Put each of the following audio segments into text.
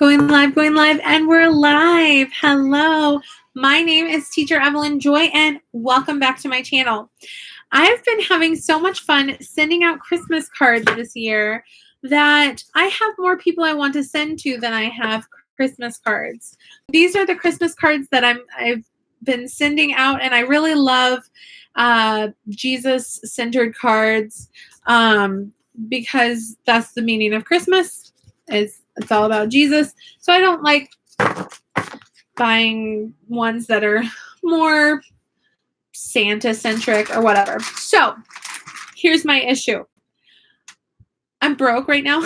Going live, and we're live. Hello, my name is Teacher Evelyn Joy, and welcome back to my channel. I've been having so much fun sending out Christmas cards this year that I have more people I want to send to than I have Christmas cards. These are the Christmas cards that I've been sending out, and I really love Jesus-centered cards because that's the meaning of Christmas. It's all about Jesus. So I don't like buying ones that are more Santa-centric or whatever. So here's my issue. I'm broke right now.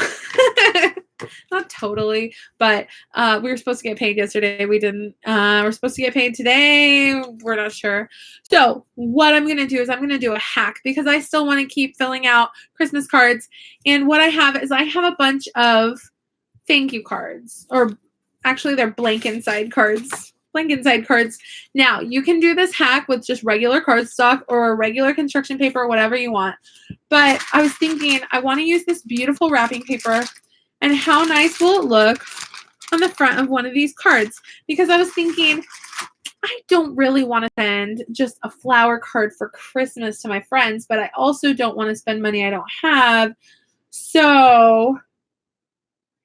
Not totally, but we were supposed to get paid yesterday. We didn't. We're supposed to get paid today. We're not sure. So what I'm going to do is I'm going to do a hack because I still want to keep filling out Christmas cards. And what I have is I have a bunch of thank you cards, or actually they're blank inside cards. Blank inside cards. Now, you can do this hack with just regular cardstock or regular construction paper or whatever you want. But I was thinking I want to use this beautiful wrapping paper, and how nice will it look on the front of one of these cards? Because I was thinking I don't really want to send just a flower card for Christmas to my friends, but I also don't want to spend money I don't have. So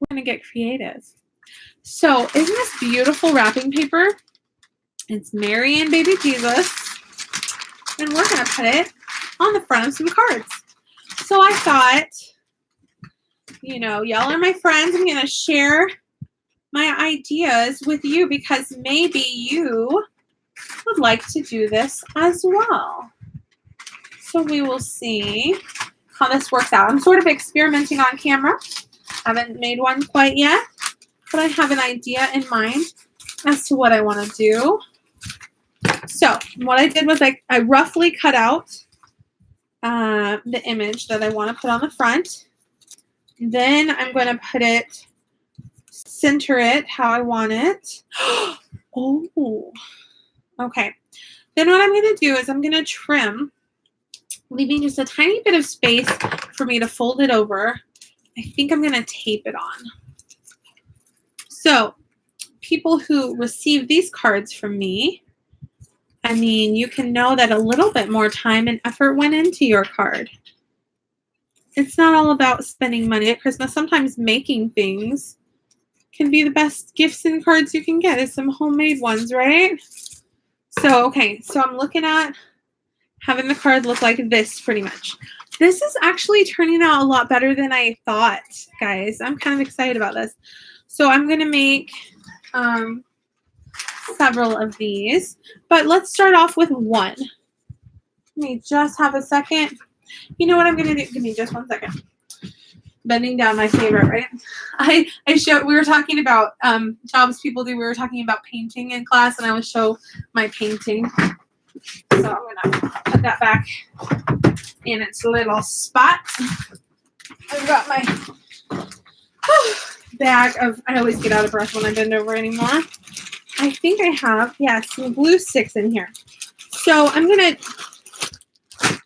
we're going to get creative. So isn't this beautiful wrapping paper? It's Mary and baby Jesus. And we're going to put it on the front of some cards. So I thought, you know, y'all are my friends. I'm going to share my ideas with you because maybe you would like to do this as well. So we will see how this works out. I'm sort of experimenting on camera. Haven't made one quite yet, but I have an idea in mind as to what I want to do. So what I did was I roughly cut out the image that I want to put on the front. Then I'm going to put it, center it how I want it. Oh, okay. Then what I'm going to do is I'm going to trim, leaving just a tiny bit of space for me to fold it over. I think I'm going to tape it on. So people who receive these cards from me, I mean, you can know that a little bit more time and effort went into your card. It's not all about spending money at Christmas. Sometimes making things can be the best gifts and cards you can get. It's some homemade ones, right? So, okay, so I'm looking at having the card look like this pretty much. This is actually turning out a lot better than I thought, guys. I'm kind of excited about this. So I'm going to make several of these, but let's start off with one. Let me just have a second. You know what I'm going to do? Give me just 1 second. Bending down, my favorite, right? We were talking about jobs people do. We were talking about painting in class, and I would show my painting. So I'm going to put that back in its little spot. I've got my bag of, I always get out of breath when I bend over anymore. I think I have, yeah, some glue sticks in here. So I'm going to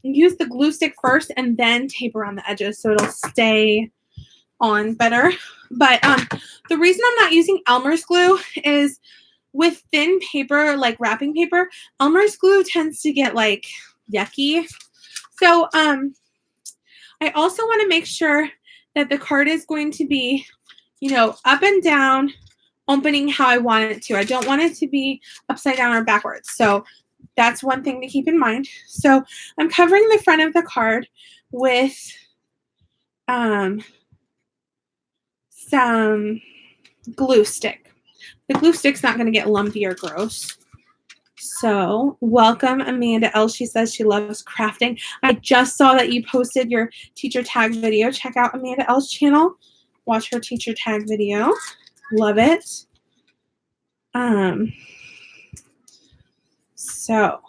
use the glue stick first and then tape around the edges so it'll stay on better. But the reason I'm not using Elmer's glue is with thin paper, like wrapping paper, Elmer's glue tends to get like yucky. So I also want to make sure that the card is going to be, you know, up and down, opening how I want it to. I don't want it to be upside down or backwards. So that's one thing to keep in mind. So I'm covering the front of the card with some glue stick. The glue stick's not going to get lumpy or gross. So welcome, Amanda L. She says she loves crafting. I just saw that you posted your teacher tag video. Check out Amanda L's channel. Watch her teacher tag video. Love it. So,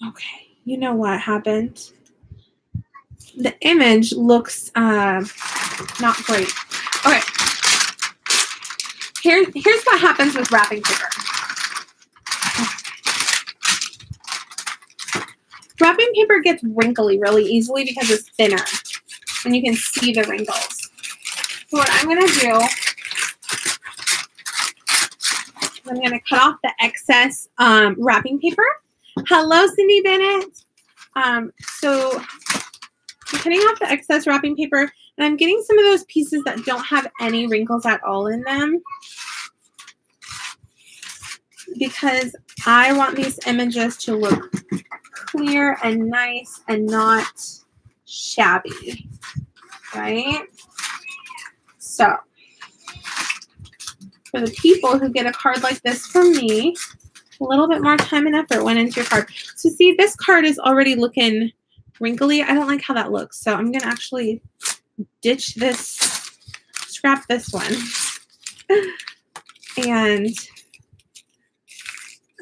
okay, you know what happened? The image looks not great. Okay. Here's what happens with wrapping paper. Wrapping paper gets wrinkly really easily because it's thinner, and you can see the wrinkles. So what I'm going to do, I'm going to cut off the excess wrapping paper. Hello, Cindy Bennett. So I'm cutting off the excess wrapping paper, and I'm getting some of those pieces that don't have any wrinkles at all in them, because I want these images to look clear and nice and not shabby, right? So for the people who get a card like this from me, a little bit more time and effort went into your card. So see, this card is already looking wrinkly. I don't like how that looks. So I'm going to actually ditch this, scrap this one. And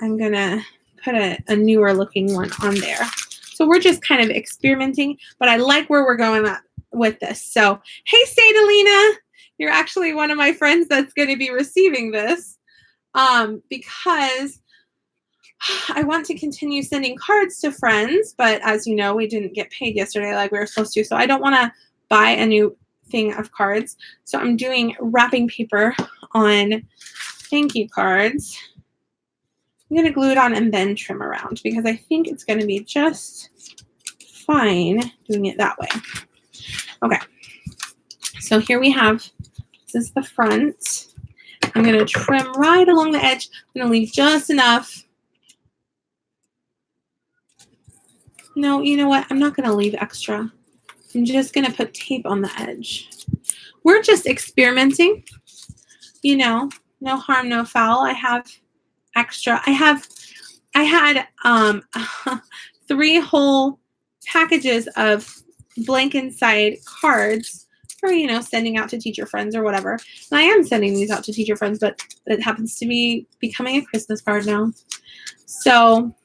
I'm going to put a newer looking one on there. So we're just kind of experimenting, but I like where we're going with this. So, hey, Sadalina, you're actually one of my friends that's going to be receiving this because I want to continue sending cards to friends, but as you know, we didn't get paid yesterday like we were supposed to, so I don't want to buy a new thing of cards. So I'm doing wrapping paper on thank you cards. I'm going to glue it on and then trim around because I think it's going to be just fine doing it that way. Okay, so here we have, this is the front. I'm going to trim right along the edge. I'm going to leave just enough. No, you know what? I'm not going to leave extra. I'm just going to put tape on the edge. We're just experimenting. You know, no harm, no foul. I have extra. I had 3 whole packages of blank inside cards for, you know, sending out to teacher friends or whatever. And I am sending these out to teacher friends, but it happens to be becoming a Christmas card now. So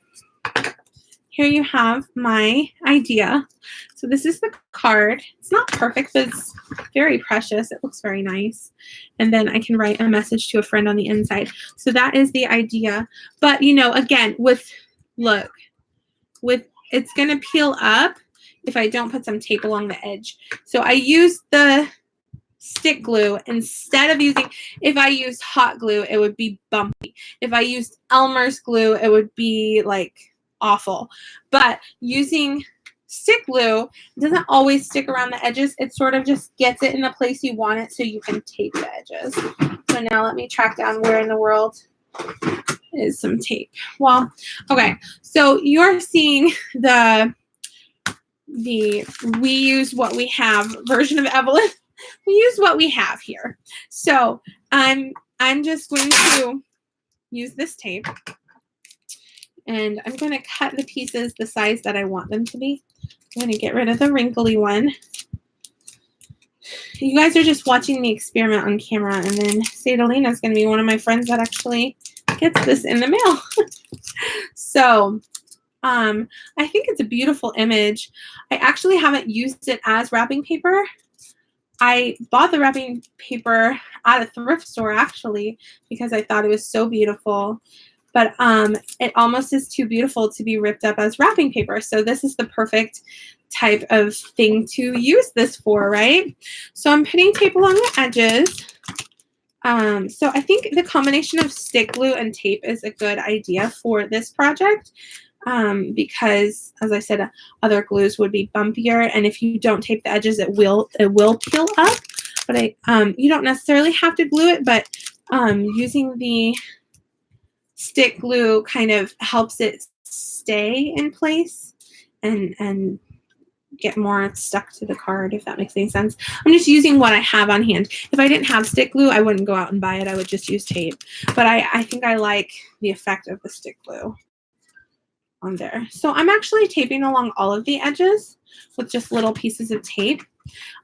here you have my idea. So this is the card. It's not perfect, but it's very precious. It looks very nice. And then I can write a message to a friend on the inside. So that is the idea. But, you know, again, look, it's going to peel up if I don't put some tape along the edge. So I use the stick glue instead of using, if I used hot glue, it would be bumpy. If I used Elmer's glue, it would be like awful. But using stick glue doesn't always stick around the edges. It sort of just gets it in the place you want it so you can tape the edges. So now let me track down where in the world is some tape. Well, okay, so you're seeing the we use what we have version of Evelyn. We use what we have here. So I'm just going to use this tape, and I'm going to cut the pieces the size that I want them to be. I'm going to get rid of the wrinkly one. You guys are just watching me experiment on camera, and then Sadalina is going to be one of my friends that actually gets this in the mail. So I think it's a beautiful image. I actually haven't used it as wrapping paper. I bought the wrapping paper at a thrift store actually because I thought it was so beautiful. But it almost is too beautiful to be ripped up as wrapping paper. So this is the perfect type of thing to use this for, right? So I'm putting tape along the edges. So I think the combination of stick glue and tape is a good idea for this project. Because, as I said, other glues would be bumpier, and if you don't tape the edges, it will peel up. But you don't necessarily have to glue it, but using the stick glue kind of helps it stay in place and get more stuck to the card, if that makes any sense. I'm just using what I have on hand. If I didn't have stick glue, I wouldn't go out and buy it. I would just use tape. But I think I like the effect of the stick glue on there. So I'm actually taping along all of the edges with just little pieces of tape.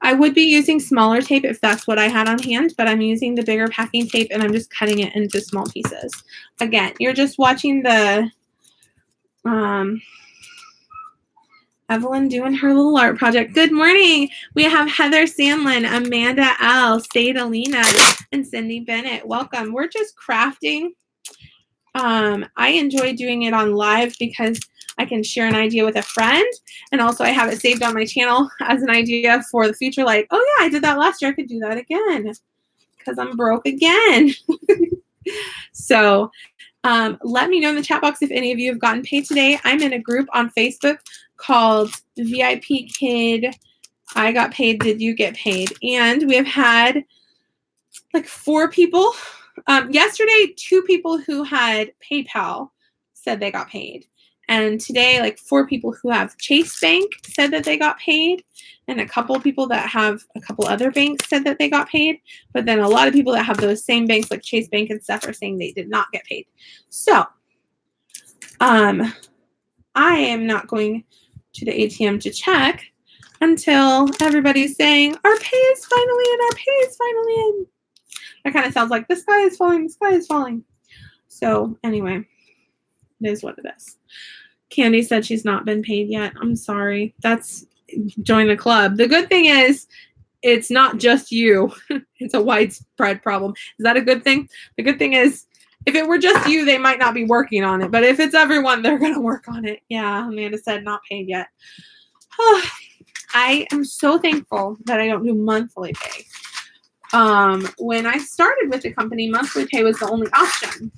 I would be using smaller tape if that's what I had on hand, but I'm using the bigger packing tape and I'm just cutting it into small pieces. Again, you're just watching the Evelyn doing her little art project. Good morning. We have Heather Sandlin, Amanda L, Sadalina, and Cindy Bennett. Welcome. We're just crafting I enjoy doing it on live because I can share an idea with a friend. And also I have it saved on my channel as an idea for the future. Like, oh yeah, I did that last year. I could do that again because I'm broke again. So let me know in the chat box if any of you have gotten paid today. I'm in a group on Facebook called VIPKID. I got paid. Did you get paid? And we have had like 4 people. Yesterday, 2 people who had PayPal said they got paid. And today, like 4 people who have Chase Bank said that they got paid. And a couple of people that have a couple other banks said that they got paid. But then a lot of people that have those same banks like Chase Bank and stuff are saying they did not get paid. So I am not going to the ATM to check until everybody's saying our pay is finally in, our pay is finally in. That kind of sounds like the sky is falling, the sky is falling. So anyway, it is what it is. Candy said she's not been paid yet. I'm sorry. That's join the club. The good thing is it's not just you. It's a widespread problem. Is that a good thing? The good thing is if it were just you, they might not be working on it. But if it's everyone, they're going to work on it. Yeah, Amanda said not paid yet. I am so thankful that I don't do monthly pay. When I started with the company, monthly pay was the only option.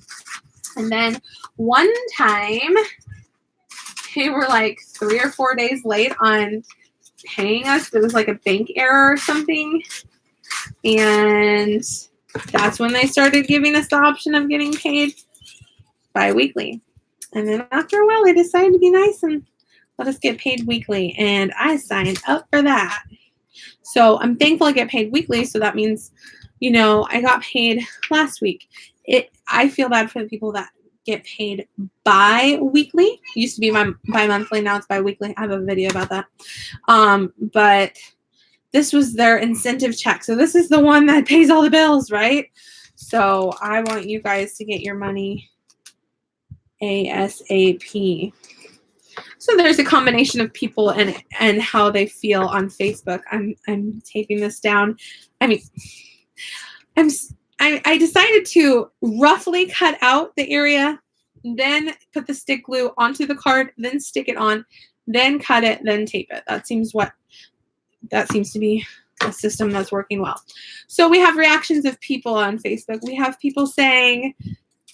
And then one time, they were like 3 or 4 days late on paying us. There was like a bank error or something. And that's when they started giving us the option of getting paid bi-weekly. And then after a while, they decided to be nice and let us get paid weekly. And I signed up for that. So I'm thankful I get paid weekly. So that means, you know, I got paid last week. I feel bad for the people that get paid bi-weekly. It used to be bi-monthly. Now it's bi-weekly. I have a video about that. But this was their incentive check. So this is the one that pays all the bills, right? So I want you guys to get your money ASAP. So there's a combination of people and how they feel on Facebook. I'm taping this down. I mean, I decided to roughly cut out the area, then put the stick glue onto the card, then stick it on, then cut it, then tape it. That seems to be a system that's working well. So we have reactions of people on Facebook. We have people saying,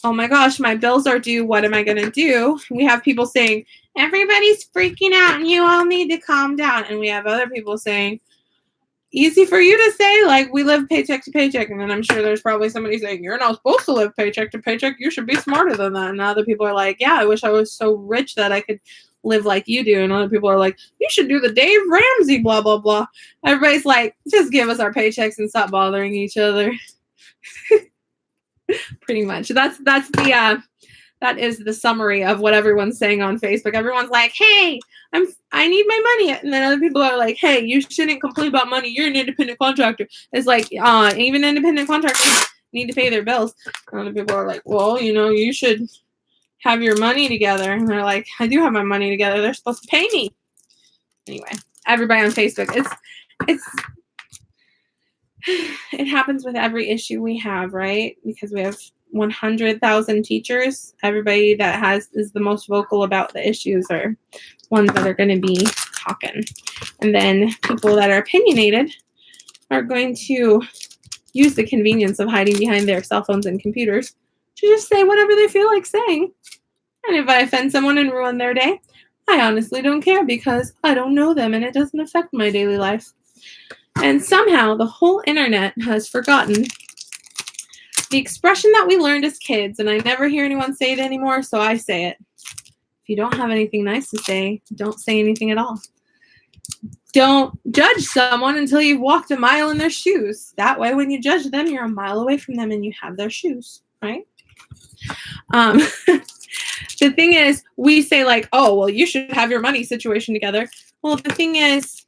oh my gosh, my bills are due. What am I going to do? We have people saying, everybody's freaking out and you all need to calm down. And we have other people saying, easy for you to say, like, we live paycheck to paycheck. And then I'm sure there's probably somebody saying, you're not supposed to live paycheck to paycheck. You should be smarter than that. And other people are like, yeah, I wish I was so rich that I could live like you do. And other people are like, you should do the Dave Ramsey, blah, blah, blah. Everybody's like, just give us our paychecks and stop bothering each other. Pretty much. That is the summary of what everyone's saying on Facebook. Everyone's like, hey, I need my money. And then other people are like, hey, you shouldn't complain about money. You're an independent contractor. It's like, even independent contractors need to pay their bills. And other people are like, well, you know, you should have your money together. And they're like, I do have my money together. They're supposed to pay me. Anyway, everybody on Facebook, it happens with every issue we have, right? Because we have 100,000 teachers. Everybody that is the most vocal about the issues are ones that are going to be talking. And then people that are opinionated are going to use the convenience of hiding behind their cell phones and computers to just say whatever they feel like saying. And if I offend someone and ruin their day, I honestly don't care because I don't know them and it doesn't affect my daily life. And somehow the whole internet has forgotten the expression that we learned as kids, and I never hear anyone say it anymore, so I say it. If you don't have anything nice to say, don't say anything at all. Don't judge someone until you've walked a mile in their shoes. That way, when you judge them, you're a mile away from them and you have their shoes, right? The thing is, we say like, oh, well, you should have your money situation together. Well, the thing is,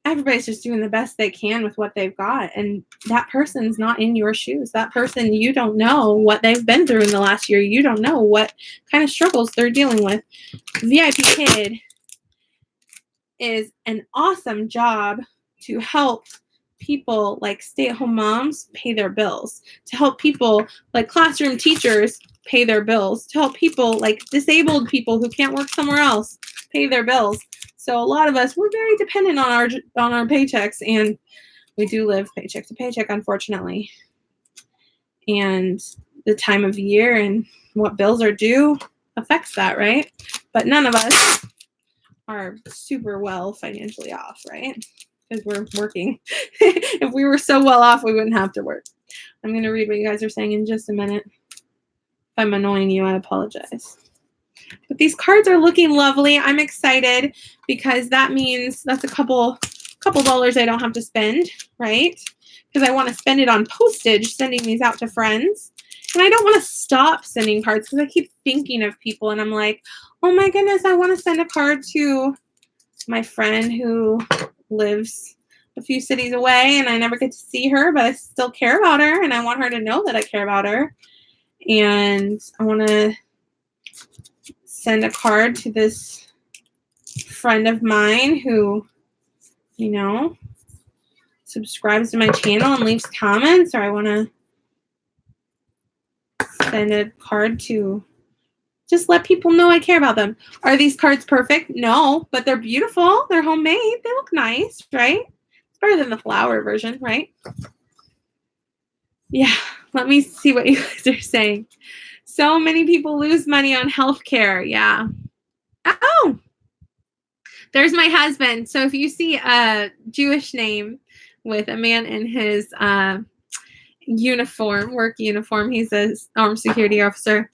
everybody's just doing the best they can with what they've got. And that person's not in your shoes. That person, you don't know what they've been through in the last year. You don't know what kind of struggles they're dealing with. VIPKID is an awesome job to help people like stay-at-home moms pay their bills, to help people like classroom teachers pay their bills, to help people like disabled people who can't work somewhere else pay their bills. So a lot of us, we're very dependent on our paychecks, and we do live paycheck to paycheck, unfortunately. And the time of year and what bills are due affects that, right? But none of us are super well financially off, right? Because we're working. If we were so well off, we wouldn't have to work. I'm going to read what you guys are saying in just a minute. If I'm annoying you, I apologize. But these cards are looking lovely. I'm excited because that means that's a couple dollars I don't have to spend, right? Because I want to spend it on postage, sending these out to friends. And I don't want to stop sending cards because I keep thinking of people, and I'm like, oh my goodness, I want to send a card to my friend who lives a few cities away, and I never get to see her, but I still care about her, and I want her to know that I care about her. And I want to send a card to this friend of mine who, you know, subscribes to my channel and leaves comments, or I want to send a card to just let people know I care about them. Are these cards perfect? No, but they're beautiful. They're homemade. They look nice, right? It's better than the flower version, right? Yeah, let me see what you guys are saying. So many people lose money on healthcare. Yeah. Oh, there's my husband. So if you see a Jewish name with a man in his uniform, work uniform, he's an armed security officer.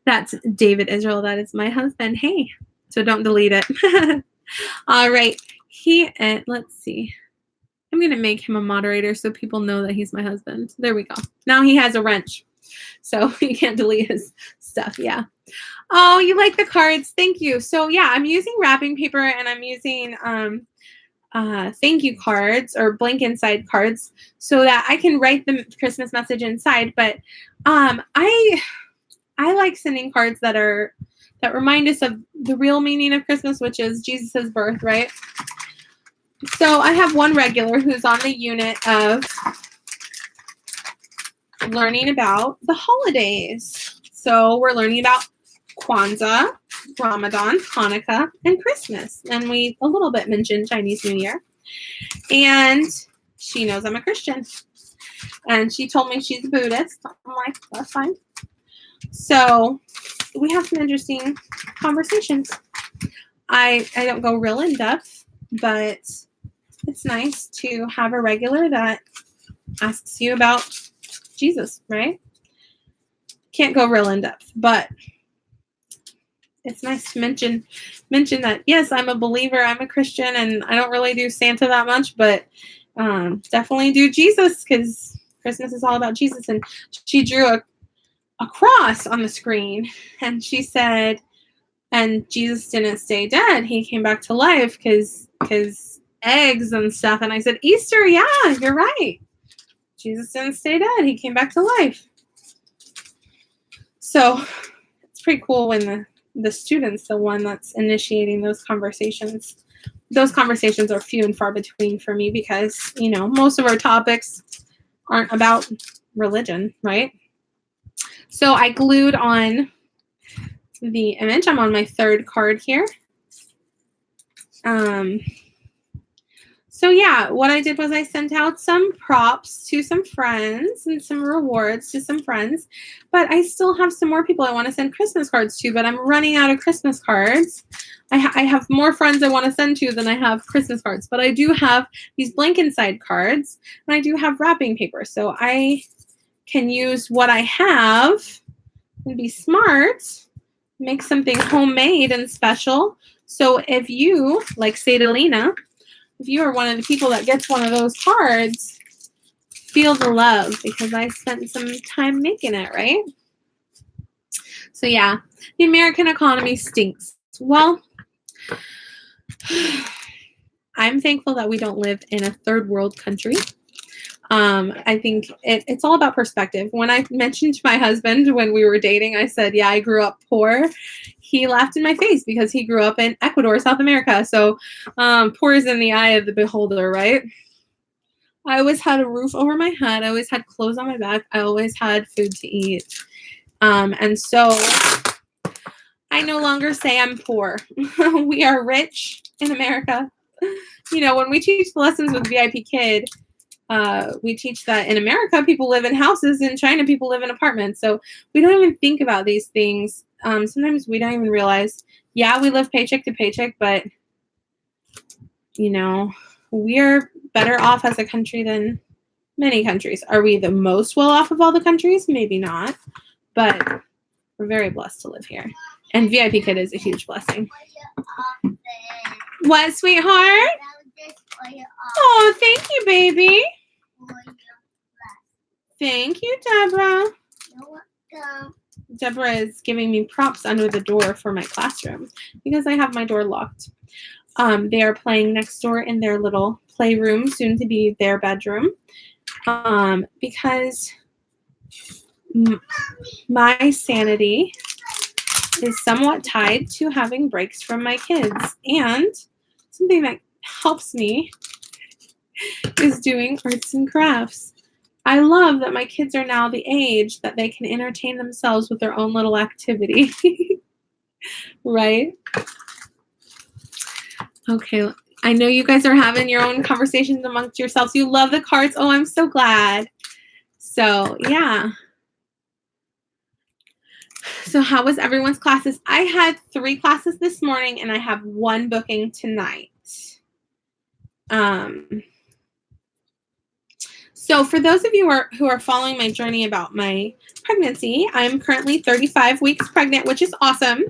That's David Israel. That is my husband. Hey, so don't delete it. All right. Let's see. I'm going to make him a moderator so people know that he's my husband. There we go. Now he has a wrench, so you can't delete his stuff. Yeah. Oh, you like the cards. Thank you. So yeah, I'm using wrapping paper, and I'm using thank you cards or blank inside cards so that I can write the Christmas message inside. But I like sending cards that remind us of the real meaning of Christmas, which is Jesus's birth, right? So I have one regular who's on the unit of learning about the holidays. So we're learning about Kwanzaa, Ramadan, Hanukkah, and Christmas. And we a little bit mentioned Chinese New Year. And she knows I'm a Christian. And she told me she's a Buddhist. I'm like, that's fine. So we have some interesting conversations. I don't go real in depth, but it's nice to have a regular that asks you about Jesus, right? Can't go real in depth, but it's nice to mention that, yes, I'm a believer, I'm a Christian, and I don't really do Santa that much, but definitely do Jesus, because Christmas is all about Jesus. And she drew a cross on the screen, and she said, and Jesus didn't stay dead. He came back to life because eggs and stuff. And I said, Easter, yeah, you're right. Jesus didn't stay dead. He came back to life. So it's pretty cool when the student's the one that's initiating those conversations. Those conversations are few and far between for me because, you know, most of our topics aren't about religion, right? So I glued on the image. I'm on my third card here. So yeah, what I did was I sent out some props to some friends and some rewards to some friends, but I still have some more people I want to send Christmas cards to, but I'm running out of Christmas cards. I have more friends I want to send to than I have Christmas cards, but I do have these blank inside cards, and I do have wrapping paper, so I can use what I have and be smart, make something homemade and special. So if you, like Sadalina, if you are one of the people that gets one of those cards, feel the love because I spent some time making it, right? So yeah, the American economy stinks. Well, I'm thankful that we don't live in a third world country. I think it's all about perspective. When I mentioned to my husband when we were dating, I said, yeah, I grew up poor. He laughed in my face because he grew up in Ecuador, South America. So poor is in the eye of the beholder, right? I always had a roof over my head. I always had clothes on my back. I always had food to eat. And so I no longer say I'm poor. We are rich in America. You know, when we teach the lessons with VIPKID, we teach that in America, people live in houses. In China, people live in apartments. So we don't even think about these things. Sometimes we don't even realize, yeah, we live paycheck to paycheck, but, you know, we're better off as a country than many countries. Are we the most well off of all the countries? Maybe not, but we're very blessed to live here. And VIPKID is a huge blessing. What, sweetheart? Oh, thank you, baby. Thank you, Deborah. Deborah is giving me props under the door for my classroom because I have my door locked. They are playing next door in their little playroom, soon to be their bedroom, because my sanity is somewhat tied to having breaks from my kids. And something that helps me is doing arts and crafts. I love that my kids are now the age that they can entertain themselves with their own little activity. Right? Okay. I know you guys are having your own conversations amongst yourselves. You love the cards. Oh, I'm so glad. So, yeah. So how was everyone's classes? I had 3 classes this morning and I have 1 booking tonight. So for those of you who are following my journey about my pregnancy, I'm currently 35 weeks pregnant, which is awesome.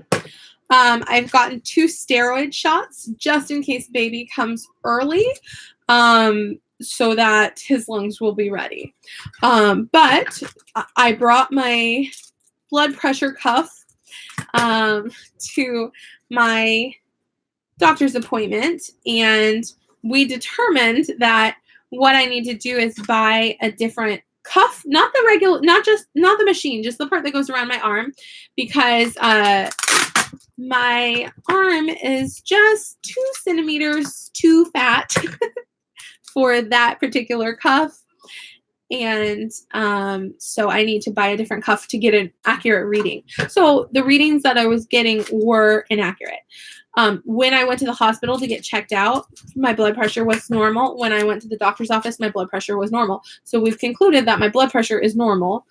I've gotten 2 steroid shots just in case baby comes early, so that his lungs will be ready. But I brought my blood pressure cuff to my doctor's appointment, and we determined that what I need to do is buy a different cuff, not the regular, not the machine, just the part that goes around my arm, because my arm is just 2 centimeters too fat for that particular cuff. And so I need to buy a different cuff to get an accurate reading. So the readings that I was getting were inaccurate. When I went to the hospital to get checked out, my blood pressure was normal. When I went to the doctor's office, my blood pressure was normal. So we've concluded that my blood pressure is normal,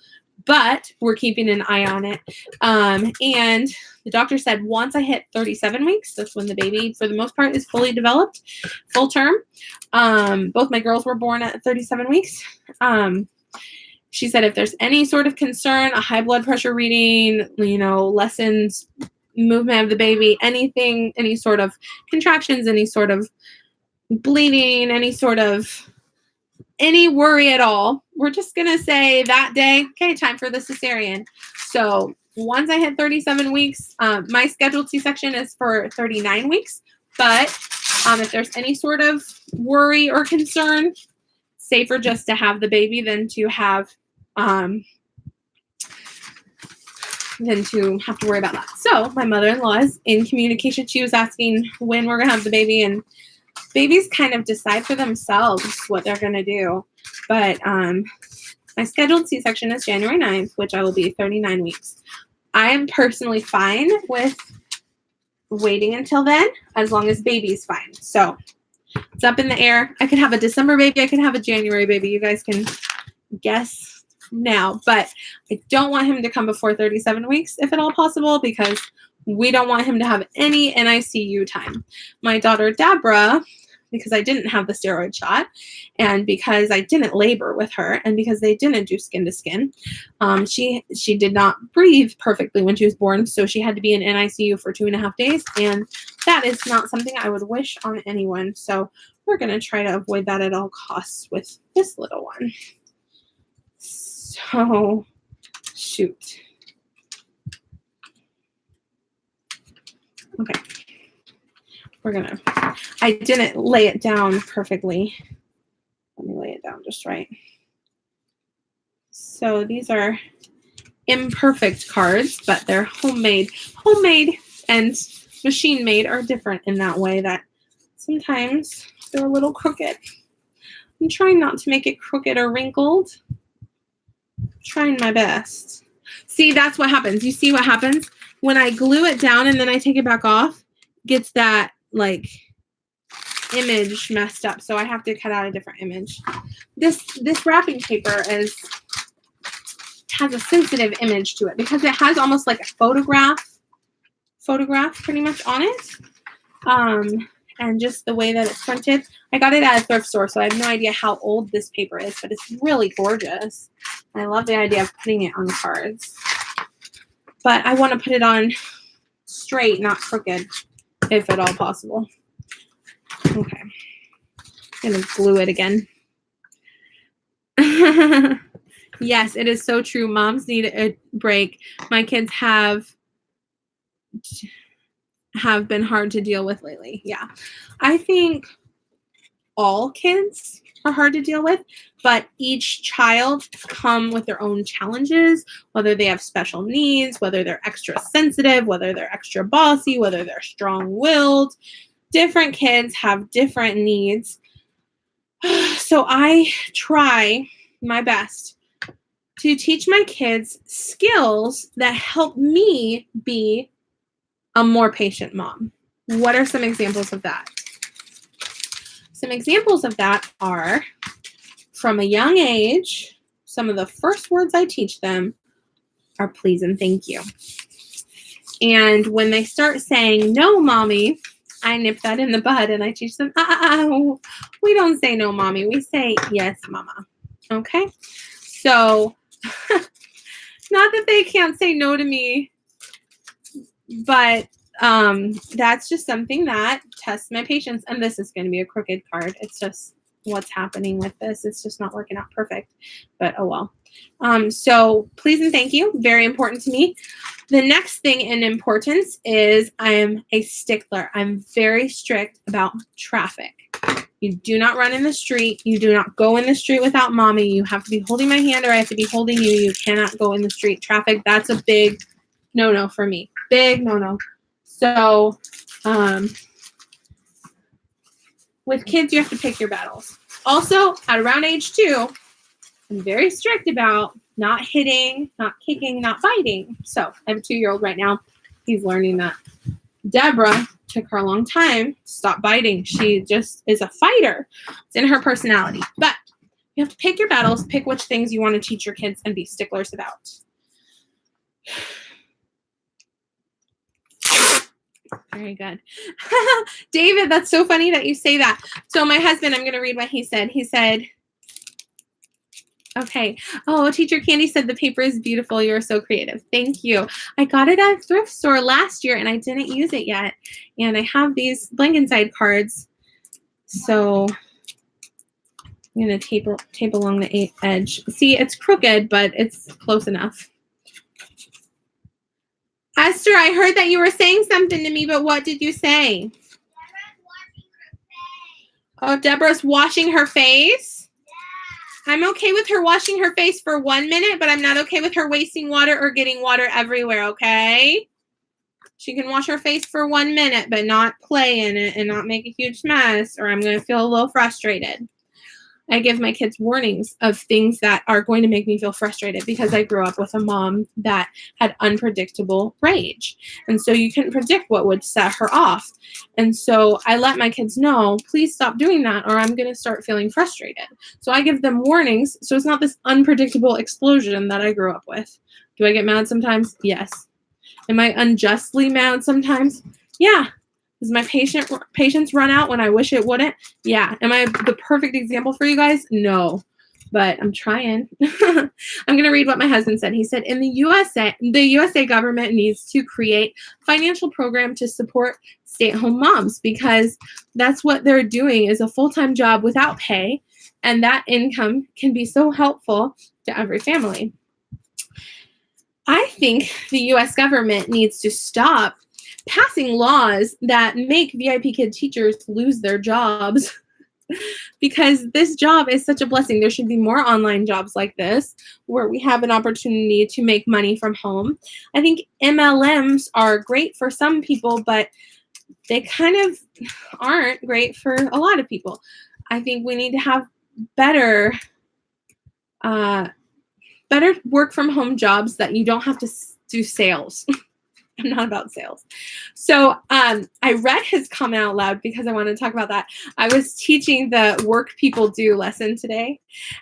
but we're keeping an eye on it. And the doctor said once I hit 37 weeks, that's when the baby, for the most part, is fully developed, full term. Both my girls were born at 37 weeks. She said if there's any sort of concern, a high blood pressure reading, you know, lessens movement of the baby, anything, any sort of contractions, any sort of bleeding, any worry at all, we're just going to say that day, okay, time for the cesarean. So once I hit 37 weeks, my scheduled C-section is for 39 weeks. But if there's any sort of worry or concern, safer just to have the baby than to have to worry about that. So my mother-in-law is in communication. She was asking when we're going to have the baby, and babies kind of decide for themselves what they're going to do. But my scheduled C-section is January 9th, which I will be 39 weeks. I am personally fine with waiting until then, as long as baby's fine. So it's up in the air. I could have a December baby. I could have a January baby. You guys can guess now, but I don't want him to come before 37 weeks, if at all possible, because we don't want him to have any NICU time. My daughter, Deborah, because I didn't have the steroid shot, and because I didn't labor with her, and because they didn't do skin to skin, she did not breathe perfectly when she was born, so she had to be in NICU for 2.5 days, and that is not something I would wish on anyone. So we're going to try to avoid that at all costs with this little one. So, shoot. Okay. I didn't lay it down perfectly. Let me lay it down just right. So these are imperfect cards, but they're homemade. Homemade and machine made are different in that way that sometimes they're a little crooked. I'm trying not to make it crooked or wrinkled. Trying my best. See, that's what happens. You see what happens? When I glue it down and then I take it back off, gets that like image messed up. So I have to cut out a different image. This wrapping paper has a sensitive image to it because it has almost like a photograph pretty much on it. And just the way that it's printed. I got it at a thrift store, so I have no idea how old this paper is, but it's really gorgeous. I love the idea of putting it on cards. But I want to put it on straight, not crooked, if at all possible. Okay. I'm going to glue it again. Yes, it is so true. Moms need a break. My kids have been hard to deal with lately. Yeah. I think all kids are hard to deal with, but each child come with their own challenges, whether they have special needs, whether they're extra sensitive, whether they're extra bossy, whether they're strong-willed. Different kids have different needs. So I try my best to teach my kids skills that help me be a more patient mom. What are some examples of that? Some examples of that are, from a young age, some of the first words I teach them are please and thank you. And when they start saying, no, mommy, I nip that in the bud and I teach them, we don't say no, mommy. We say yes, mama. Okay? So, not that they can't say no to me, but that's just something that tests my patience. And this is going to be a crooked card. It's just what's happening with this. It's just not working out perfect, but oh well. So please and thank you. Very important to me. The next thing in importance is I am a stickler. I'm very strict about traffic. You do not run in the street. You do not go in the street without mommy. You have to be holding my hand or I have to be holding you. You cannot go in the street. Traffic, that's a big no-no for me. Big no-no. So with kids, you have to pick your battles. Also, at around age 2, I'm very strict about not hitting, not kicking, not biting. So I have a 2-year-old right now. He's learning that. Deborah took her a long time to stop biting. She just is a fighter. It's in her personality. But you have to pick your battles, pick which things you want to teach your kids and be sticklers about. Very good. David, that's so funny that you say that. So my husband, I'm going to read what he said. He said, okay. Oh, Teacher Candy said the paper is beautiful. You're so creative. Thank you. I got it at a thrift store last year and I didn't use it yet. And I have these Blankenstein cards. So I'm going to tape along the edge. See, it's crooked, but it's close enough. Esther, I heard that you were saying something to me, but what did you say? Deborah's washing her face? Yeah. I'm okay with her washing her face for 1 minute, but I'm not okay with her wasting water or getting water everywhere, okay? She can wash her face for 1 minute, but not play in it and not make a huge mess, or I'm going to feel a little frustrated. I give my kids warnings of things that are going to make me feel frustrated because I grew up with a mom that had unpredictable rage. And so you couldn't predict what would set her off. And so I let my kids know, please stop doing that or I'm going to start feeling frustrated. So I give them warnings. So it's not this unpredictable explosion that I grew up with. Do I get mad sometimes? Yes. Am I unjustly mad sometimes? Yeah. Does my patience run out when I wish it wouldn't? Yeah. Am I the perfect example for you guys? No. But I'm trying. I'm going to read what my husband said. He said, in the USA government needs to create a financial program to support stay-at-home moms because that's what they're doing is a full-time job without pay. And that income can be so helpful to every family. I think the U.S. government needs to stop passing laws that make VIPKID teachers lose their jobs because this job is such a blessing. There should be more online jobs like this where we have an opportunity to make money from home. I think MLMs are great for some people, but they kind of aren't great for a lot of people. I think we need to have better better work from home jobs that you don't have to do sales. I'm not about sales. So I read his comment out loud because I wanted to talk about that. I was teaching the work people do lesson today,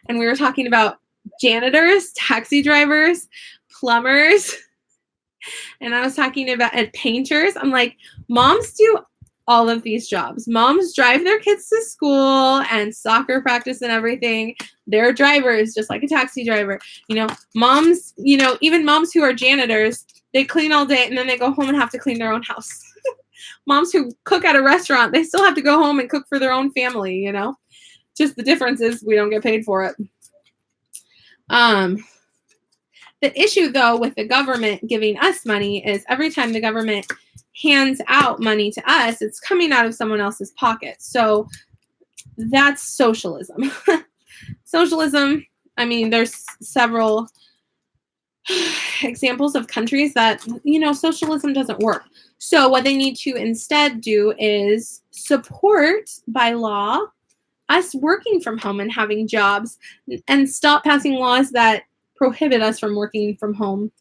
and we were talking about janitors, taxi drivers, plumbers, and I was talking about painters. I'm like, moms do all of these jobs. Moms drive their kids to school and soccer practice and everything. They're drivers, just like a taxi driver. Moms, even moms who are janitors, they clean all day and then they go home and have to clean their own house. Moms who cook at a restaurant, they still have to go home and cook for their own family, Just the difference is we don't get paid for it. The issue, though, with the government giving us money is every time the government hands out money to us, it's coming out of someone else's pocket. So that's socialism. Socialism, I mean, there's several examples of countries that, socialism doesn't work. So what they need to instead do is support by law us working from home and having jobs, and stop passing laws that prohibit us from working from home.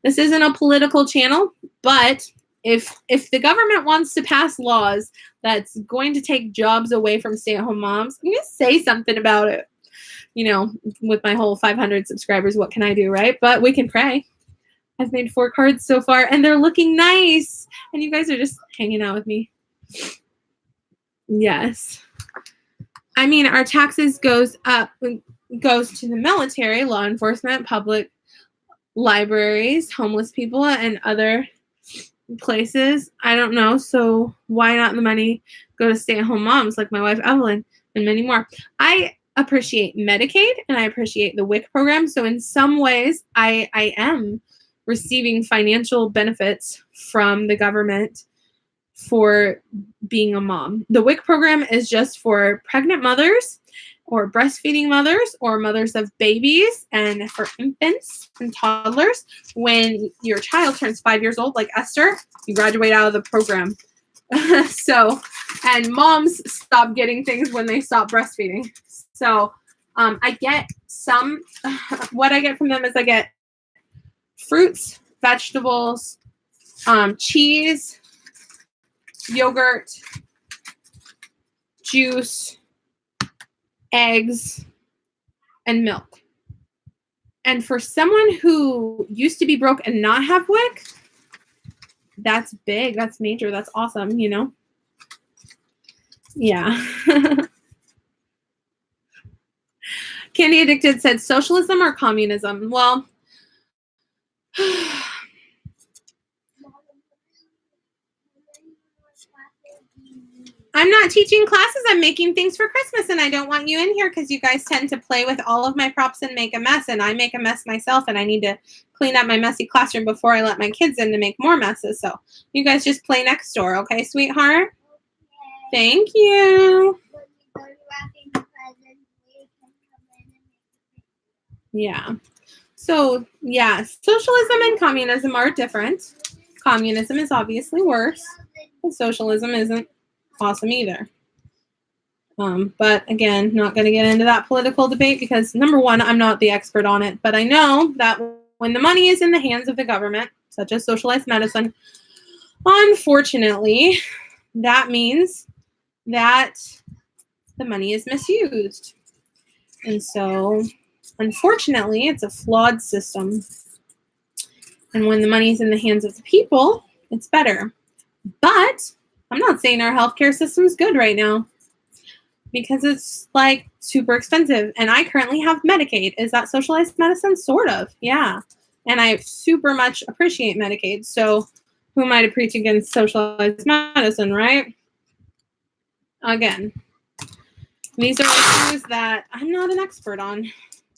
This isn't a political channel, but if the government wants to pass laws that's going to take jobs away from stay-at-home moms, I'm going to say something about it. With my whole 500 subscribers, what can I do, right? But we can pray. I've made 4 cards so far, and they're looking nice. And you guys are just hanging out with me. Yes. I mean, our taxes goes to the military, law enforcement, public libraries, homeless people, and other places. I don't know. So why not the money go to stay-at-home moms like my wife Evelyn and many more? I appreciate Medicaid and I appreciate the WIC program. So in some ways, I am receiving financial benefits from the government for being a mom. The WIC program is just for pregnant mothers or breastfeeding mothers or mothers of babies, and for infants and toddlers. When your child turns 5 years old, like Esther, you graduate out of the program. And moms stop getting things when they stop breastfeeding. So I get some, what I get from them is I get fruits, vegetables, cheese, yogurt, juice, eggs, and milk. And for someone who used to be broke and not have WIC, that's big, that's major, that's awesome, Yeah. Candy Addicted said, socialism or communism? Well, I'm not teaching classes. I'm making things for Christmas, and I don't want you in here because you guys tend to play with all of my props and make a mess, and I make a mess myself, and I need to clean up my messy classroom before I let my kids in to make more messes. So you guys just play next door, okay, sweetheart? Okay. Thank you. Yeah. So, yeah, socialism and communism are different. Communism is obviously worse, and socialism isn't awesome either. But again, not going to get into that political debate because, number one, I'm not the expert on it, but I know that when the money is in the hands of the government, such as socialized medicine, unfortunately, that means that the money is misused. And so, unfortunately, it's a flawed system. And when the money is in the hands of the people, it's better. But I'm not saying our healthcare system is good right now because it's like super expensive. And I currently have Medicaid. Is that socialized medicine? Sort of. Yeah. And I super much appreciate Medicaid. So who am I to preach against socialized medicine, right? Again, these are issues that I'm not an expert on.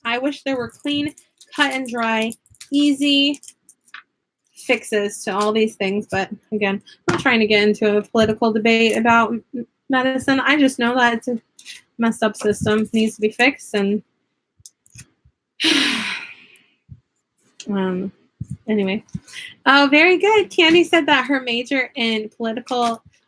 I wish there were clean, cut and dry, easy fixes to all these things. But again, I'm not trying to get into a political debate about medicine. I just know that it's a messed up system. It needs to be fixed. And anyway. Oh, very good. Candy said that her major in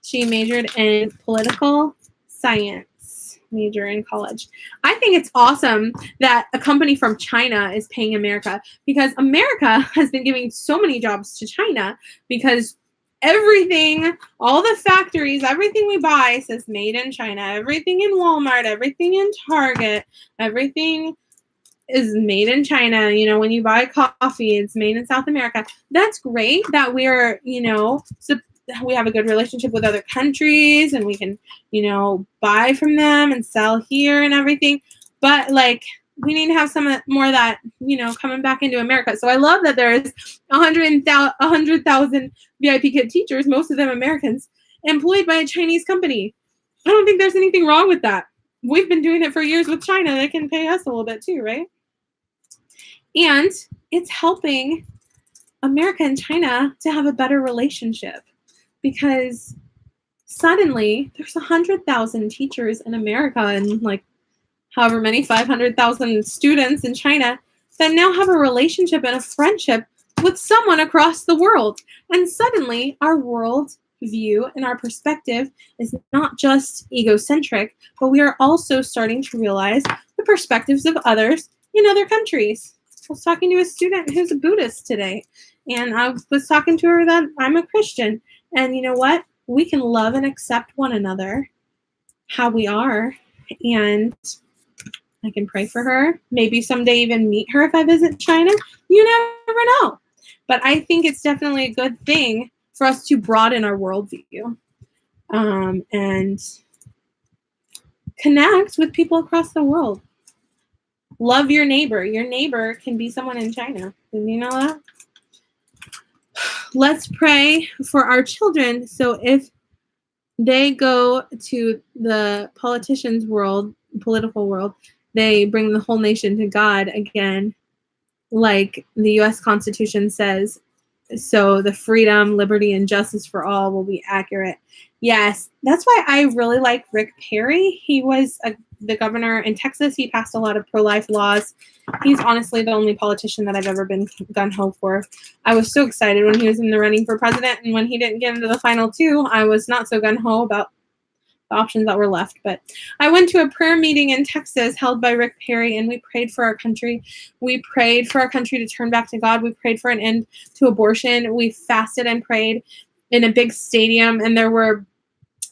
she majored in political science. major in college. I think it's awesome that a company from China is paying America, because America has been giving so many jobs to China, because everything, all the factories, everything we buy says made in China. Everything in Walmart, everything in Target, everything is made in China. You know, when you buy coffee, it's made in South America. That's great that we're, you know, we have a good relationship with other countries and we can, you know, buy from them and sell here and everything. But like, we need to have some more of that, you know, coming back into America. So I love that there's 100,000 VIPKID teachers, most of them Americans, employed by a Chinese company. I don't think there's anything wrong with that. We've been doing it for years with China. They can pay us a little bit too, right? And it's helping America and China to have a better relationship, because suddenly there's 100,000 teachers in America and like however many, 500,000 students in China that now have a relationship and a friendship with someone across the world. And suddenly our world view and our perspective is not just egocentric, but we are also starting to realize the perspectives of others in other countries. I was talking to a student who's a Buddhist today, and I was talking to her that I'm a Christian. And you know what? We can love and accept one another how we are. And I can pray for her. Maybe someday even meet her if I visit China. You never know. But I think it's definitely a good thing for us to broaden our worldview and connect with people across the world. Love your neighbor. Your neighbor can be someone in China. Did you know that? Let's pray for our children. So if they go to the politicians' world, political world, they bring the whole nation to God again, like the U.S. Constitution says. So the freedom, liberty, and justice for all will be accurate. Yes, that's why I really like Rick Perry. He was the governor in Texas. He passed a lot of pro-life laws. He's honestly the only politician that I've ever been gung-ho for. I was so excited when he was in the running for president, and when he didn't get into the final two, I was not so gung-ho about the options that were left. But I went to a prayer meeting in Texas held by Rick Perry, and we prayed for our country. We prayed for our country to turn back to God. We prayed for an end to abortion. We fasted and prayed in a big stadium, and there were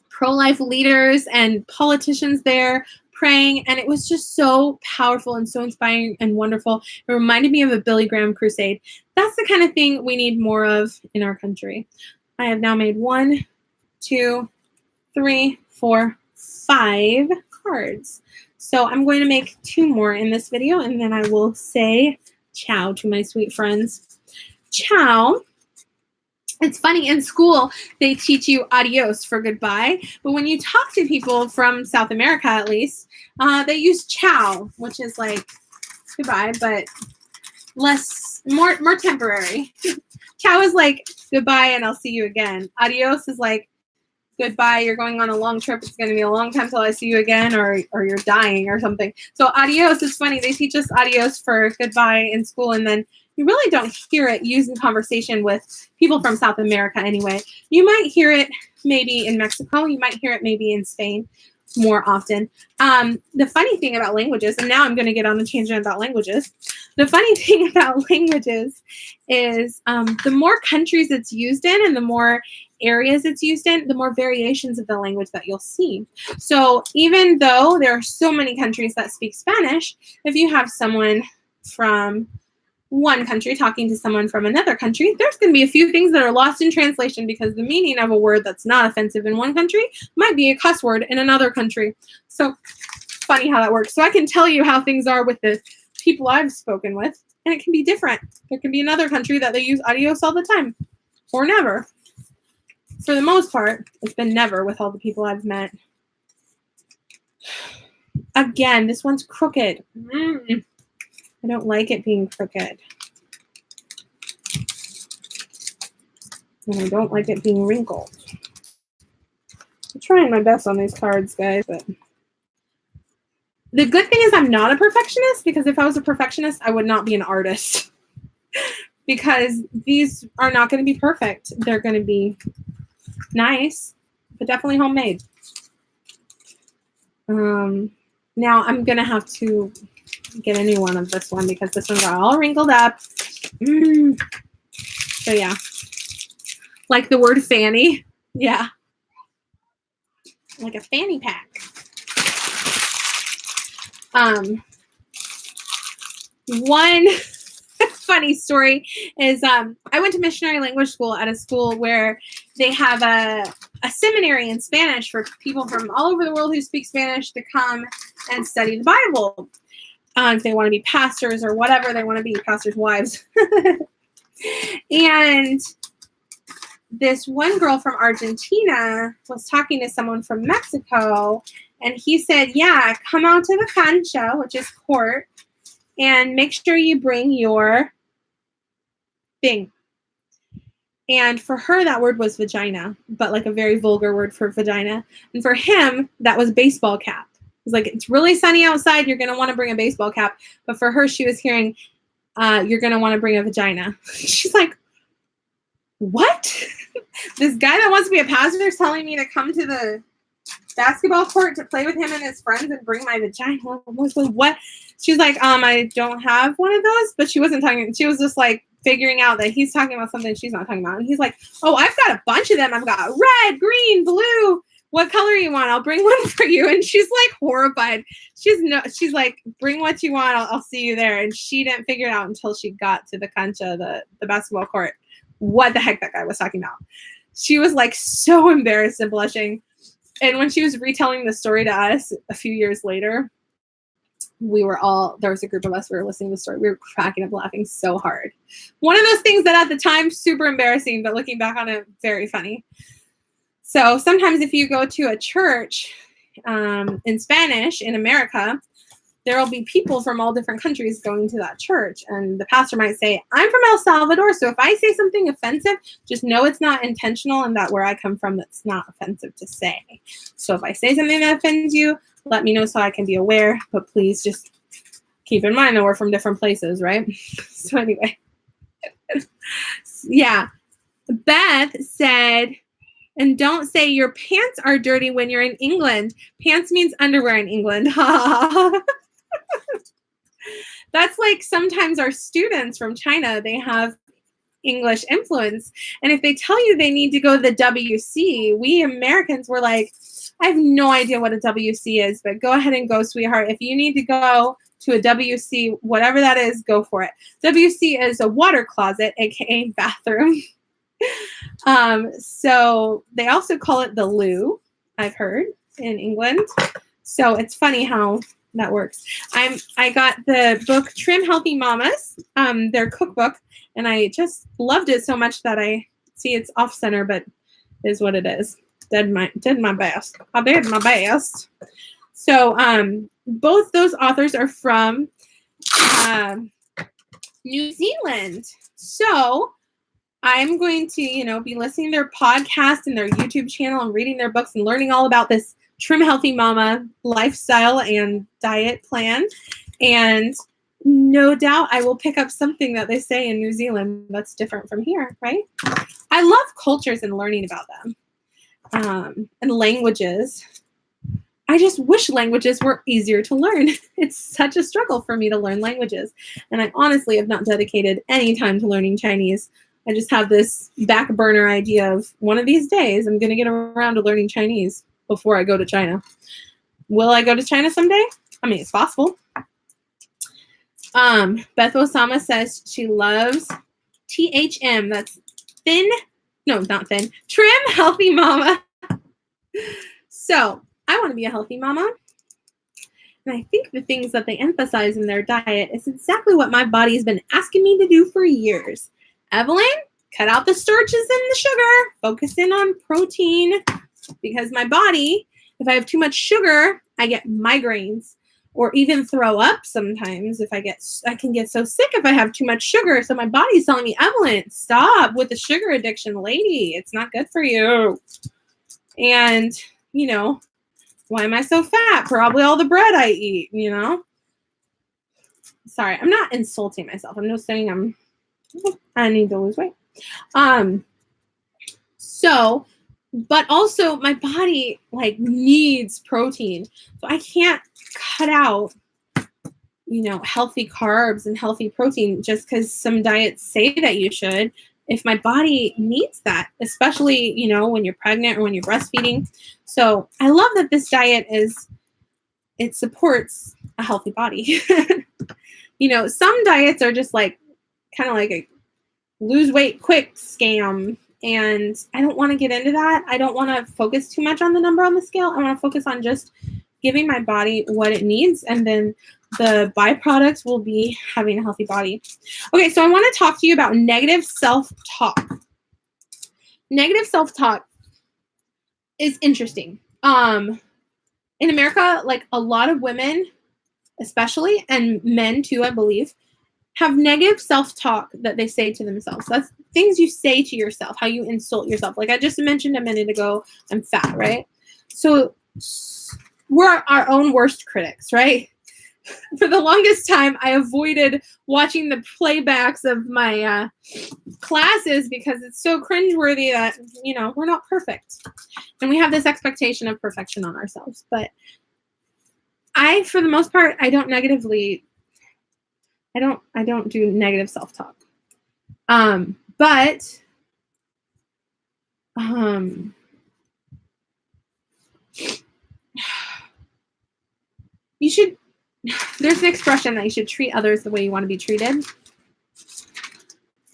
pro-life leaders and politicians there praying, and it was just so powerful and so inspiring and wonderful. It reminded me of a Billy Graham crusade. That's the kind of thing we need more of in our country. I have now made 1, 2, 3, 4, 5 cards. So I'm going to make 2 more in this video, and then I will say ciao to my sweet friends. Ciao. It's funny, in school, they teach you adios for goodbye, but when you talk to people from South America, at least, they use ciao, which is like goodbye, but more temporary. Ciao is like goodbye and I'll see you again. Adios is like goodbye, you're going on a long trip, it's going to be a long time till I see you again, or you're dying or something. So adios is funny. They teach us adios for goodbye in school, and then you really don't hear it used in conversation with people from South America anyway. You might hear it maybe in Mexico. You might hear it maybe in Spain more often. The funny thing about languages, and now I'm going to get on a tangent about languages. The funny thing about languages is the more countries it's used in and the more areas it's used in, the more variations of the language that you'll see. So even though there are so many countries that speak Spanish, if you have someone from one country talking to someone from another country, there's going to be a few things that are lost in translation, because the meaning of a word that's not offensive in one country might be a cuss word in another country. So funny how that works. So I can tell you how things are with the people I've spoken with, and it can be different. There can be another country that they use adios all the time, or never. For the most part, it's been never with all the people I've met. Again, this one's crooked. I don't like it being crooked. And I don't like it being wrinkled. I'm trying my best on these cards, guys, but the good thing is I'm not a perfectionist, because if I was a perfectionist, I would not be an artist. Because these are not going to be perfect. They're going to be nice, but definitely homemade. Now I'm going to have to get a new one of this one because this one got all wrinkled up. So yeah. Like the word fanny. Yeah. Like a fanny pack. One funny story is I went to missionary language school at a school where they have a seminary in Spanish for people from all over the world who speak Spanish to come and study the Bible. If they want to be pastors or whatever they want to be, pastors' wives. And this one girl from Argentina was talking to someone from Mexico, and he said, yeah, come out to the cancha, which is court, and make sure you bring your thing. And for her, that word was vagina, but like a very vulgar word for vagina. And for him, that was baseball cap. It's like, it's really sunny outside. You're going to want to bring a baseball cap. But for her, she was hearing, you're going to want to bring a vagina. She's like, what? This guy that wants to be a pastor is telling me to come to the basketball court to play with him and his friends and bring my vagina. What? She's like, I don't have one of those. But she wasn't talking. She was just like figuring out that he's talking about something she's not talking about. And he's like, oh, I've got a bunch of them. I've got red, green, blue. What color you want? I'll bring one for you. And she's like horrified. She's like, bring what you want. I'll see you there. And she didn't figure it out until she got to the cancha, the basketball court, what the heck that guy was talking about. She was like so embarrassed and blushing. And when she was retelling the story to us a few years later, there was a group of us, we were listening to the story. We were cracking up laughing so hard. One of those things that at the time, super embarrassing, but looking back on it, very funny. So sometimes if you go to a church in Spanish in America, there will be people from all different countries going to that church. And the pastor might say, I'm from El Salvador, so if I say something offensive, just know it's not intentional and that where I come from, that's not offensive to say. So if I say something that offends you, let me know so I can be aware. But please just keep in mind that we're from different places, right? So anyway. Yeah. Beth said, and don't say your pants are dirty when you're in England. Pants means underwear in England. That's like sometimes our students from China, they have English influence. And if they tell you they need to go to the WC, we Americans were like, I have no idea what a WC is, but go ahead and go, sweetheart. If you need to go to a WC, whatever that is, go for it. WC is a water closet, aka bathroom. So they also call it the loo, I've heard, in England. So it's funny how that works. I got the book Trim Healthy Mamas, their cookbook, and I just loved it so much that it's off center, but it is what it is. Did my best. I did my best. So both those authors are from New Zealand. So I'm going to, be listening to their podcast and their YouTube channel and reading their books and learning all about this Trim Healthy Mama lifestyle and diet plan. And no doubt I will pick up something that they say in New Zealand that's different from here, right? I love cultures and learning about them. And languages. I just wish languages were easier to learn. It's such a struggle for me to learn languages. And I honestly have not dedicated any time to learning Chinese. I just have this back burner idea of one of these days I'm going to get around to learning Chinese before I go to China. Will I go to China someday? I mean, it's possible. Beth Osama says she loves THM. That's Trim Healthy Mama. So I want to be a healthy mama. And I think the things that they emphasize in their diet is exactly what my body's been asking me to do for years. Evelyn, cut out the starches and the sugar. Focus in on protein. Because my body, if I have too much sugar, I get migraines or even throw up sometimes. I can get so sick if I have too much sugar. So my body's telling me, Evelyn, stop with the sugar addiction, lady. It's not good for you. And, why am I so fat? Probably all the bread I eat, Sorry, I'm not insulting myself. I'm just saying I need to lose weight. So but also my body like needs protein. So I can't cut out, you know, healthy carbs and healthy protein just because some diets say that you should, if my body needs that, especially, you know, when you're pregnant or when you're breastfeeding. So I love that this diet it supports a healthy body. You know, some diets are just like kind of like a lose weight quick scam. And I don't want to get into that. I don't want to focus too much on the number on the scale. I want to focus on just giving my body what it needs. And then the byproducts will be having a healthy body. Okay, so I want to talk to you about negative self-talk. Negative self-talk is interesting. In America, like a lot of women, especially, and men too, I believe, have negative self-talk that they say to themselves. That's things you say to yourself, how you insult yourself. Like I just mentioned a minute ago, I'm fat, right? So we're our own worst critics, right? For the longest time, I avoided watching the playbacks of my classes because it's so cringeworthy that, you know, we're not perfect. And we have this expectation of perfection on ourselves. But for the most part, I don't do negative self-talk. But you should, there's an expression that you should treat others the way you want to be treated.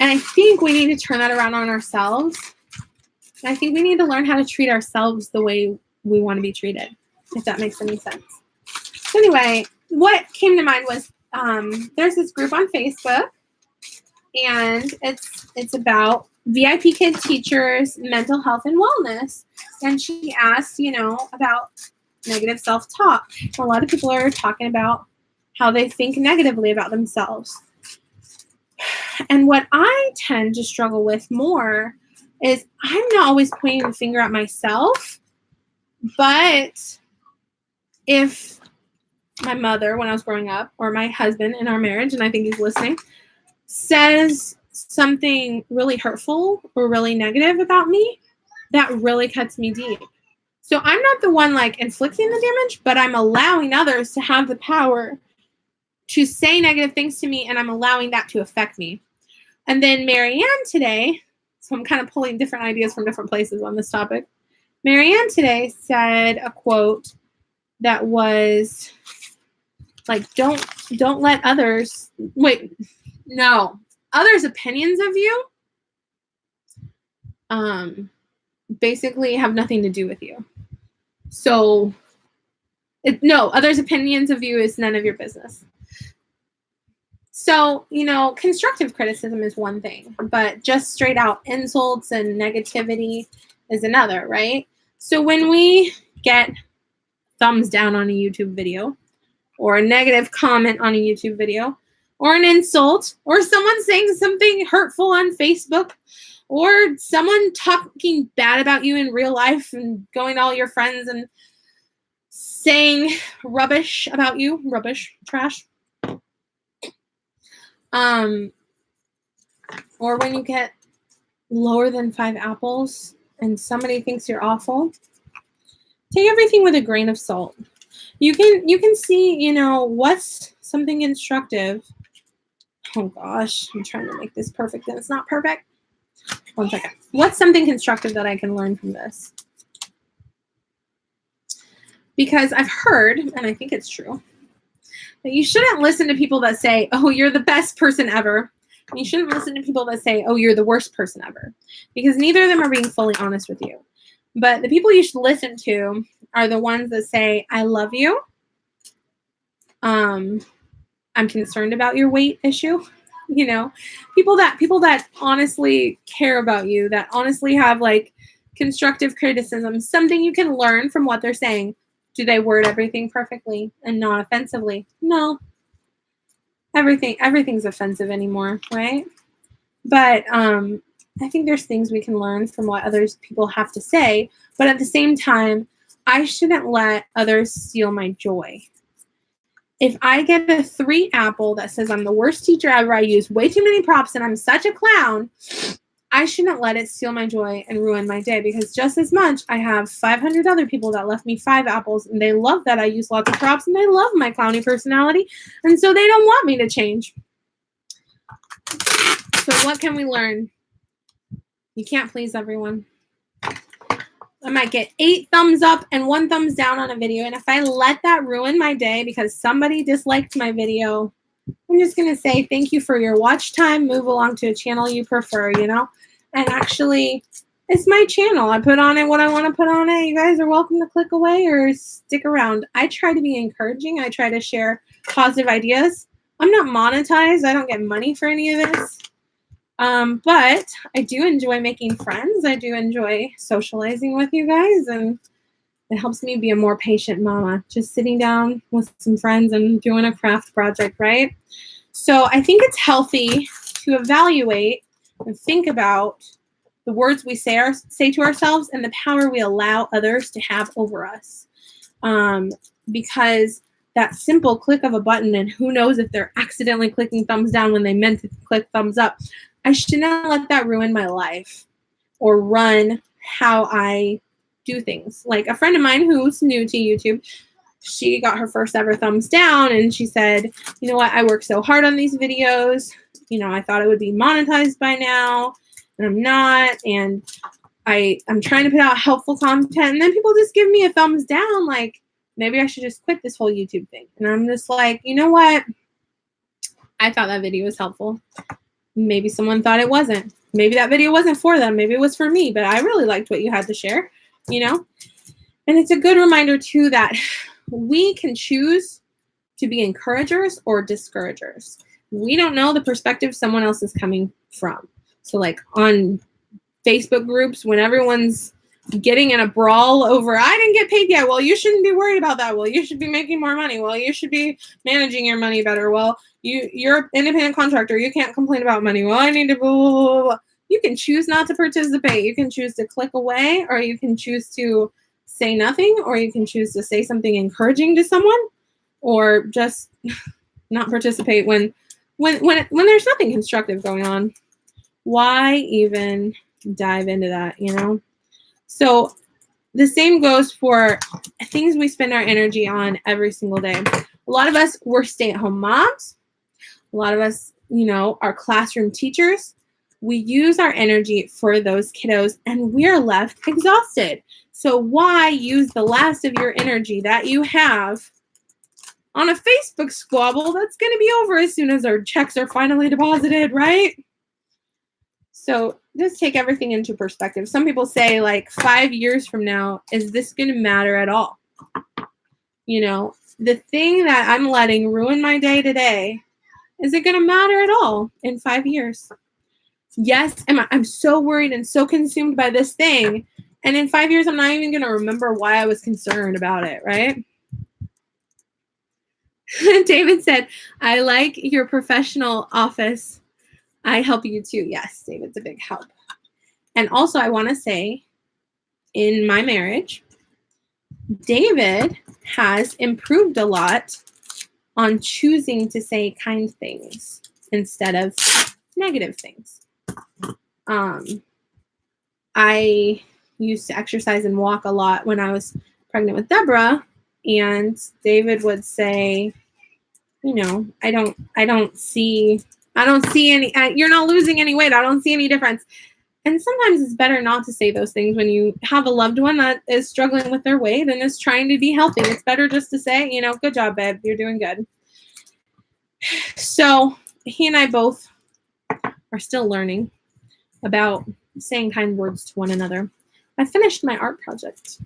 And I think we need to turn that around on ourselves. And I think we need to learn how to treat ourselves the way we want to be treated, if that makes any sense. So anyway, what came to mind was there's this group on Facebook, and it's about VIPKID teachers, mental health and wellness. And she asked, you know, about negative self-talk. A lot of people are talking about how they think negatively about themselves. And what I tend to struggle with more is I'm not always pointing the finger at myself, but if my mother, when I was growing up, or my husband in our marriage, and I think he's listening, says something really hurtful or really negative about me, that really cuts me deep. So I'm not the one like inflicting the damage, but I'm allowing others to have the power to say negative things to me, and I'm allowing that to affect me. And then Marianne today, so I'm kind of pulling different ideas from different places on this topic. Marianne today said a quote that was like, don't let others, others' opinions of you basically have nothing to do with you. So others' opinions of you is none of your business. So, you know, constructive criticism is one thing, but just straight out insults and negativity is another, right? So when we get thumbs down on a YouTube video, or a negative comment on a YouTube video, or an insult, or someone saying something hurtful on Facebook, or someone talking bad about you in real life and going to all your friends and saying rubbish about you, trash. Or when you get lower than 5 apples and somebody thinks you're awful, take everything with a grain of salt. You can see, you know, what's something instructive. Oh gosh, I'm trying to make this perfect and it's not perfect. 1 second. What's something constructive that I can learn from this? Because I've heard, and I think it's true, that you shouldn't listen to people that say, oh, you're the best person ever. And you shouldn't listen to people that say, oh, you're the worst person ever. Because neither of them are being fully honest with you. But the people you should listen to are the ones that say, I love you. I'm concerned about your weight issue. You know, people that honestly care about you, that honestly have like constructive criticism, something you can learn from what they're saying. Do they word everything perfectly and not offensively? No. Everything's offensive anymore, right? But I think there's things we can learn from what others people have to say. But at the same time, I shouldn't let others steal my joy. If I get a 3 apple that says I'm the worst teacher ever, I use way too many props and I'm such a clown, I shouldn't let it steal my joy and ruin my day, because just as much I have 500 other people that left me 5 apples, and they love that I use lots of props, and they love my clowny personality, and so they don't want me to change. So what can we learn? You can't please everyone. I might get 8 thumbs up and 1 thumbs down on a video, and if I let that ruin my day because somebody disliked my video, I'm just going to say thank you for your watch time. Move along to a channel you prefer, you know? And actually, it's my channel. I put on it what I want to put on it. You guys are welcome to click away or stick around. I try to be encouraging. I try to share positive ideas. I'm not monetized. I don't get money for any of this. But I do enjoy making friends. I do enjoy socializing with you guys, and it helps me be a more patient mama, just sitting down with some friends and doing a craft project, right? So I think it's healthy to evaluate and think about the words we say to ourselves and the power we allow others to have over us. Because that simple click of a button, and who knows if they're accidentally clicking thumbs down when they meant to click thumbs up, I should not let that ruin my life or run how I do things. Like a friend of mine who's new to YouTube, she got her first ever thumbs down, and she said, you know what, I work so hard on these videos. You know, I thought it would be monetized by now, and I'm not. And I'm trying to put out helpful content, and then people just give me a thumbs down. Like, maybe I should just quit this whole YouTube thing. And I'm just like, you know what? I thought that video was helpful. Maybe someone thought it wasn't. Maybe that video wasn't for them. Maybe it was for me, but I really liked what you had to share, you know? And it's a good reminder too that we can choose to be encouragers or discouragers. We don't know the perspective someone else is coming from. So like on Facebook groups, when everyone's getting in a brawl over, I didn't get paid yet. Well, you shouldn't be worried about that. Well, you should be making more money. Well, you should be managing your money better. Well, you're an independent contractor. You can't complain about money. Well, I need to blah, blah, blah, blah. You can choose not to participate. You can choose to click away, or you can choose to say nothing, or you can choose to say something encouraging to someone, or just not participate when there's nothing constructive going on. Why even dive into that, you know? So the same goes for things we spend our energy on every single day. A lot of us, we're stay-at-home moms. A lot of us, you know, are classroom teachers. We use our energy for those kiddos, and we're left exhausted. So why use the last of your energy that you have on a Facebook squabble that's going to be over as soon as our checks are finally deposited, right? So just take everything into perspective. Some people say, like, 5 years from now, is this going to matter at all? You know, the thing that I'm letting ruin my day today, is it going to matter at all in 5 years? Yes, I'm so worried and so consumed by this thing, and in 5 years, I'm not even going to remember why I was concerned about it, right? David said, I like your professional office. I help you too. Yes, David's a big help. And also, I want to say, in my marriage, David has improved a lot on choosing to say kind things instead of negative things. I used to exercise and walk a lot when I was pregnant with Deborah, and David would say, you know, I don't see any, you're not losing any weight. I don't see any difference. And sometimes it's better not to say those things when you have a loved one that is struggling with their weight and is trying to be healthy. It's better just to say, you know, good job, babe. You're doing good. So he and I both are still learning about saying kind words to one another. I finished my art project.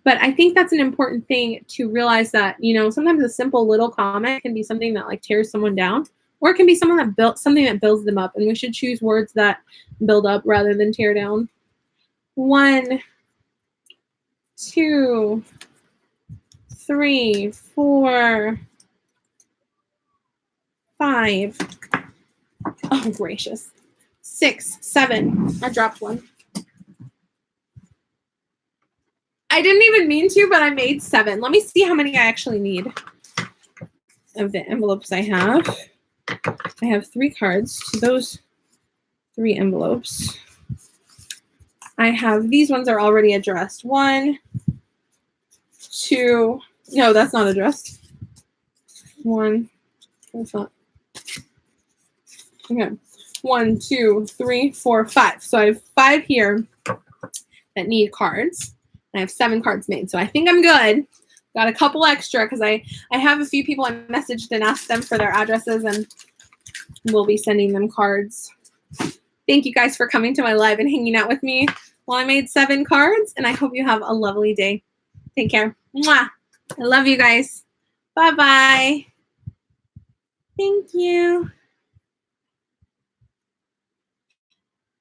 But I think that's an important thing to realize that, you know, sometimes a simple little comment can be something that like tears someone down, or it can be something that builds them up. And we should choose words that build up rather than tear down. 1, 2, 3, 4, 5. Oh, gracious. 6, 7. I dropped one. I didn't even mean to, but I made 7. Let me see how many I actually need of the envelopes I have. I have 3 cards. Those 3 envelopes. I have, these ones are already addressed. 1, 2, no, that's not addressed. 1, that's not. Okay. 1, 2, 3, 4, 5. So I have 5 here that need cards. I have 7 cards made. So I think I'm good. Got a couple extra because I have a few people I messaged and asked them for their addresses, and we'll be sending them cards. Thank you guys for coming to my live and hanging out with me while I made 7 cards, and I hope you have a lovely day. Take care. Mwah. I love you guys. Bye-bye. Thank you.